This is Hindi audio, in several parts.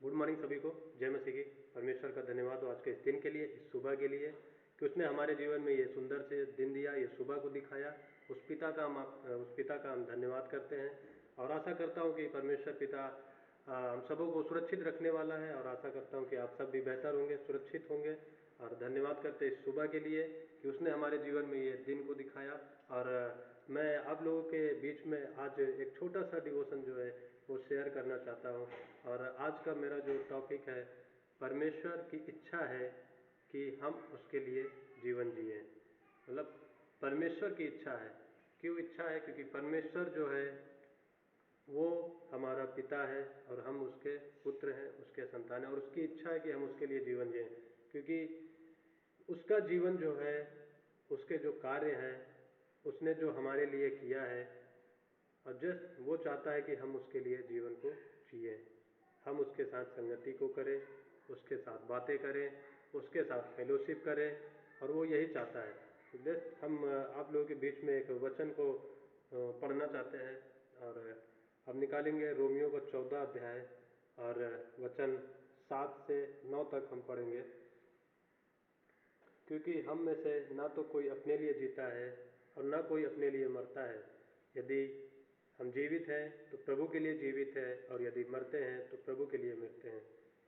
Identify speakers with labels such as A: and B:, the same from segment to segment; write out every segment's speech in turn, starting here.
A: गुड मॉर्निंग सभी को। जय मसीह की। परमेश्वर का धन्यवाद हो आज के इस दिन के लिए, इस सुबह के लिए कि उसने हमारे जीवन में ये सुंदर से दिन दिया, ये सुबह को दिखाया। उस पिता का हम धन्यवाद करते हैं और आशा करता हूँ कि परमेश्वर पिता हम सबों को सुरक्षित रखने वाला है और आशा करता हूँ कि आप सब भी बेहतर होंगे, सुरक्षित होंगे। और धन्यवाद करते हैं इस सुबह के लिए कि उसने हमारे जीवन में ये दिन को दिखाया। और मैं आप लोगों के बीच में आज एक छोटा सा डिवोशन जो है वो शेयर करना चाहता हूँ। और आज का मेरा जो टॉपिक है, परमेश्वर की इच्छा है कि हम उसके लिए जीवन जिएं। मतलब परमेश्वर की इच्छा है। क्यों इच्छा है? क्योंकि परमेश्वर जो है वो हमारा पिता है और हम उसके पुत्र हैं, उसके संतान हैं, और उसकी इच्छा है कि हम उसके लिए जीवन जिएं। क्योंकि उसका जीवन जो है, उसके जो कार्य हैं, उसने जो हमारे लिए किया है, और जस्ट वो चाहता है कि हम उसके लिए जीवन को जिए, हम उसके साथ संगति को करें, उसके साथ बातें करें, उसके साथ फेलोशिप करें, और वो यही चाहता है। तो जस्ट हम आप लोगों के बीच में एक वचन को पढ़ना चाहते हैं और हम निकालेंगे रोमियो का 14 अध्याय और वचन 7 से 9 तक हम पढ़ेंगे। क्योंकि हम में से ना तो कोई अपने लिए जीता है और ना कोई अपने लिए मरता है। यदि हम जीवित हैं तो प्रभु के लिए जीवित है, और यदि मरते हैं तो प्रभु के लिए मरते हैं।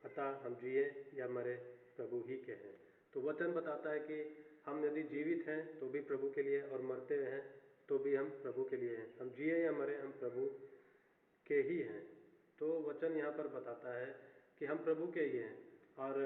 A: अतः हम जिए या मरे प्रभु ही के हैं। तो वचन बताता है कि हम यदि जीवित हैं तो भी प्रभु के लिए, और मरते हैं तो भी हम प्रभु के लिए हैं। हम जिए या मरे हम प्रभु के ही हैं। तो वचन यहाँ पर बताता है कि हम प्रभु के ही हैं। और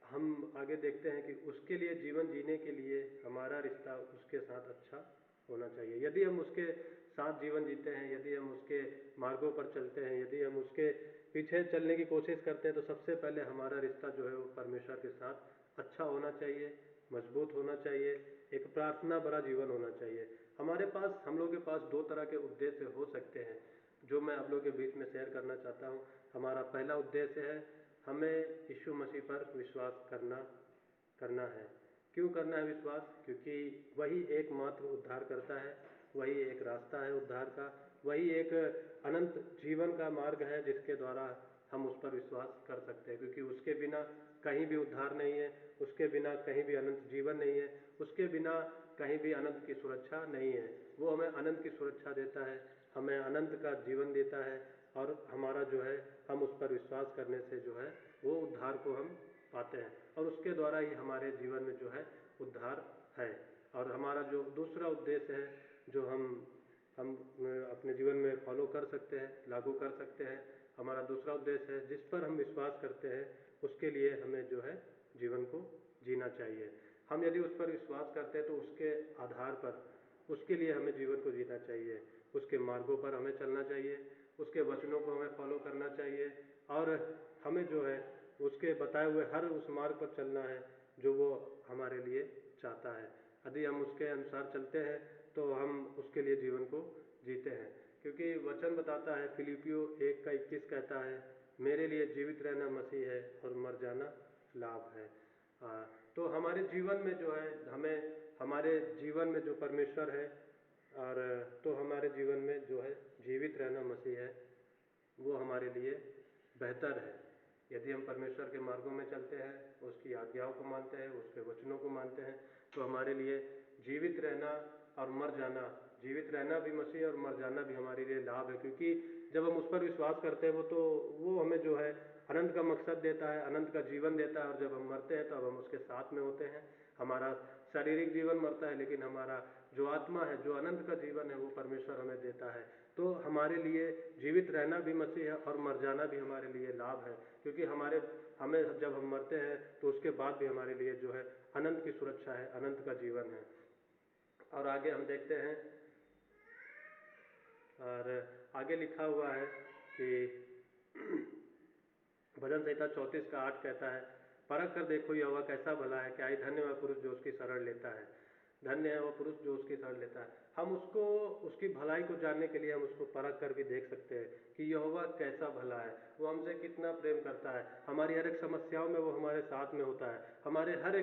A: हम आगे देखते हैं कि उसके लिए जीवन जीने के लिए हमारा रिश्ता उसके साथ अच्छा होना चाहिए। यदि हम उसके साथ जीवन जीते हैं, यदि हम उसके मार्गों पर चलते हैं, यदि हम उसके पीछे चलने की कोशिश करते हैं, तो सबसे पहले हमारा रिश्ता जो है वो परमेश्वर के साथ अच्छा होना चाहिए, मजबूत होना चाहिए, एक प्रार्थना भरा जीवन होना चाहिए। हम लोग के पास दो तरह के उद्देश्य हो सकते हैं जो मैं आप लोग के बीच में शेयर करना चाहता हूँ। हमारा पहला उद्देश्य है, हमें यीशु मसीह पर विश्वास करना है। क्यों करना है विश्वास? क्योंकि वही एकमात्र उद्धार करता है, वही एक रास्ता है उद्धार का, वही एक अनंत जीवन का मार्ग है जिसके द्वारा हम उस पर विश्वास कर सकते हैं। क्योंकि उसके बिना कहीं भी उद्धार नहीं है, उसके बिना कहीं भी अनंत जीवन नहीं है, उसके बिना कहीं भी अनंत की सुरक्षा नहीं है। वो हमें अनंत की सुरक्षा देता है, हमें अनंत का जीवन देता है, और हमारा जो है हम उस पर विश्वास करने से जो है वो उद्धार को हम पाते हैं, और उसके द्वारा ही हमारे जीवन में जो है उद्धार है। और हमारा जो दूसरा उद्देश्य है जो हम अपने जीवन में फॉलो कर सकते हैं, लागू कर सकते हैं, हमारा दूसरा उद्देश्य है जिस पर हम विश्वास करते हैं उसके लिए हमें जो है जीवन को जीना चाहिए। हम यदि उस पर विश्वास करते हैं तो उसके आधार पर उसके लिए हमें जीवन को जीना चाहिए, उसके मार्गों पर हमें चलना चाहिए, उसके वचनों को हमें फॉलो करना चाहिए, और हमें जो है उसके बताए हुए हर उस मार्ग पर चलना है जो वो हमारे लिए चाहता है। यदि हम उसके अनुसार चलते हैं तो हम उसके लिए जीवन को जीते हैं। क्योंकि वचन बताता है, फिलिपियो 1:21 कहता है, मेरे लिए जीवित रहना मसीह है और मर जाना लाभ है। तो हमारे जीवन में जो है हमारे जीवन में जो परमेश्वर है, और तो हमारे जीवन में जो है जीवित रहना मसीह है, वो हमारे लिए बेहतर है। यदि हम परमेश्वर के मार्गों में चलते हैं, उसकी आज्ञाओं को मानते हैं, उसके वचनों को मानते हैं, तो हमारे लिए जीवित रहना और मर जाना, जीवित रहना भी मसीह और मर जाना भी हमारे लिए लाभ है। क्योंकि जब हम उस पर विश्वास करते हैं वो हमें जो है अनंत का मकसद देता है, अनंत का जीवन देता है, और जब हम मरते हैं तब हम उसके साथ में होते हैं। हमारा शारीरिक जीवन मरता है, लेकिन हमारा जो आत्मा है, जो अनंत का जीवन है, वो परमेश्वर हमें देता है। तो हमारे लिए जीवित रहना भी मसीह है और मर जाना भी हमारे लिए लाभ है। क्योंकि हमें जब हम मरते हैं तो उसके बाद भी हमारे लिए जो है अनंत की सुरक्षा है, अनंत का जीवन है। और आगे हम देखते हैं, और आगे लिखा हुआ है कि भजन संहिता 34:8 कहता है, परख कर देखो यहोवा कैसा भला है, क्या ही धन्य वह पुरुष जो उसकी शरण लेता है। धन्य है वह पुरुष जो उसकी शरण लेता है। हम उसको उसकी भलाई को जानने के लिए हम उसको परख कर भी देख सकते हैं कि यहोवा कैसा भला है, वो हमसे कितना प्रेम करता है। हमारी हर एक समस्याओं में वो हमारे साथ में होता है, हमारे हर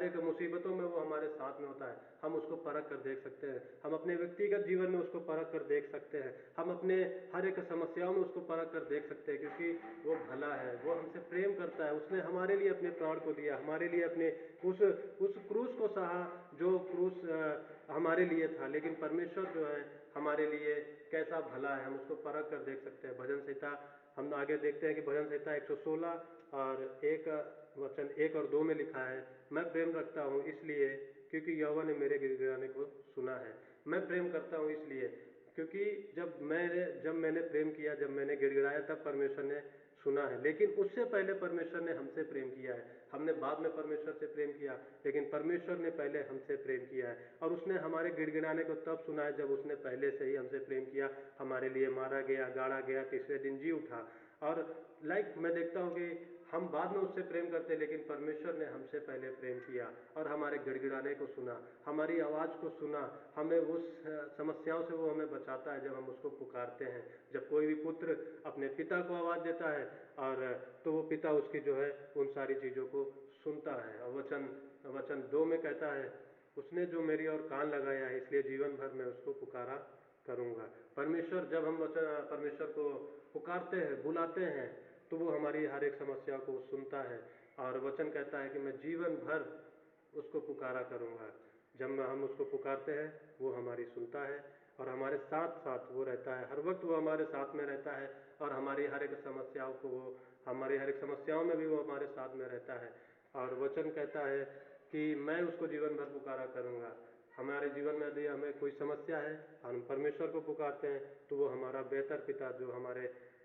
A: एक मुसीबतों में वो हमारे साथ में होता है। हम उसको परख कर देख सकते हैं, हम अपने व्यक्तिगत जीवन में उसको परख कर देख सकते हैं, हम अपने हर एक समस्याओं में उसको परख कर देख सकते हैं, क्योंकि वो भला है, वो हमसे प्रेम करता है। उसने हमारे लिए अपने प्राण को दिया, हमारे लिए अपने उस क्रूस को सहा, जो क्रूस हमारे लिए था। लेकिन परमेश्वर जो है हमारे लिए कैसा भला है, हम उसको परख कर देख सकते हैं। भजन संहिता हम आगे देखते हैं कि भजन संहिता 116 और वचन 1 और 2 में लिखा है, मैं प्रेम रखता हूँ इसलिए क्योंकि यहोवा ने मेरे गिड़गिड़ाने को सुना है। मैं प्रेम करता हूँ इसलिए क्योंकि जब मैंने प्रेम किया, जब मैंने गिड़गिड़ाया, तब परमेश्वर ने सुना है। लेकिन उससे पहले परमेश्वर ने हमसे प्रेम किया है। हमने बाद में परमेश्वर से प्रेम किया, लेकिन परमेश्वर ने पहले हमसे प्रेम किया है। और उसने हमारे गिड़गिड़ाने को तब सुना है जब उसने पहले से ही हमसे प्रेम किया, हमारे लिए मारा गया, गाड़ा गया, तीसरे दिन जी उठा। और मैं देखता हूँ कि हम बाद में उससे प्रेम करते हैं, लेकिन परमेश्वर ने हमसे पहले प्रेम किया और हमारे गिड़गिड़ाने को सुना, हमारी आवाज़ को सुना। हमें उस समस्याओं से वो हमें बचाता है जब हम उसको पुकारते हैं। जब कोई भी पुत्र अपने पिता को आवाज़ देता है और तो वो पिता उसकी जो है उन सारी चीज़ों को सुनता है। और वचन 2 में कहता है, उसने जो मेरी ओर कान लगाया है इसलिए जीवन भर मैं उसको पुकारा करूँगा। परमेश्वर, जब हम परमेश्वर को पुकारते हैं, बुलाते हैं, तो वो हमारी हर एक समस्या को सुनता है। और वचन कहता है कि मैं जीवन भर उसको पुकारा करूँगा। जब हम उसको पुकारते हैं वो हमारी सुनता है और हमारे साथ साथ वो रहता है। हर वक्त वो हमारे साथ में रहता है और हमारी हर एक समस्याओं में भी वो हमारे साथ में रहता है। और वचन कहता है कि मैं उसको जीवन भर पुकारा करूँगा। हमारे जीवन में यदि हमें कोई समस्या है, हम परमेश्वर को पुकारते हैं, तो वो हमारा बेहतर पिता जो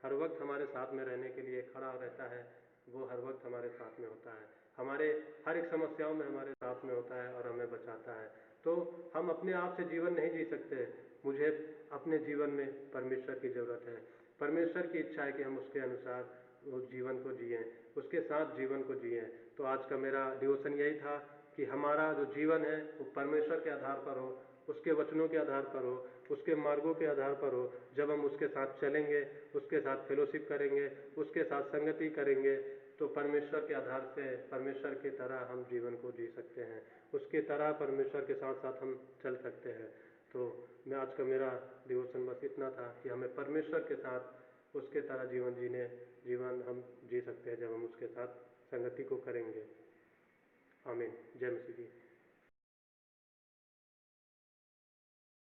A: हर वक्त हमारे साथ में रहने के लिए खड़ा रहता है, वो हर वक्त हमारे साथ में होता है, हमारे हर एक समस्याओं में हमारे साथ में होता है और हमें बचाता है। तो हम अपने आप से जीवन नहीं जी सकते। मुझे अपने जीवन में परमेश्वर की ज़रूरत है। परमेश्वर की इच्छा है कि हम उसके अनुसार उस जीवन को जिएं, उसके साथ जीवन को जिएं। तो आज का मेरा डिवोशन यही था कि हमारा जो जीवन है वो परमेश्वर के आधार पर हो, उसके वचनों के आधार पर हो, उसके मार्गों के आधार पर हो। जब हम उसके साथ चलेंगे, उसके साथ फेलोशिप करेंगे, उसके साथ संगति करेंगे, तो परमेश्वर के आधार से, परमेश्वर की तरह हम जीवन को जी सकते हैं। उसके तरह परमेश्वर के साथ साथ हम चल सकते हैं। तो मैं आज का मेरा डिवोशन बस इतना था कि हमें परमेश्वर के साथ उसके तरह जीवन हम जी सकते हैं जब हम उसके साथ संगति को करेंगे। आमीन। जय मसीह की।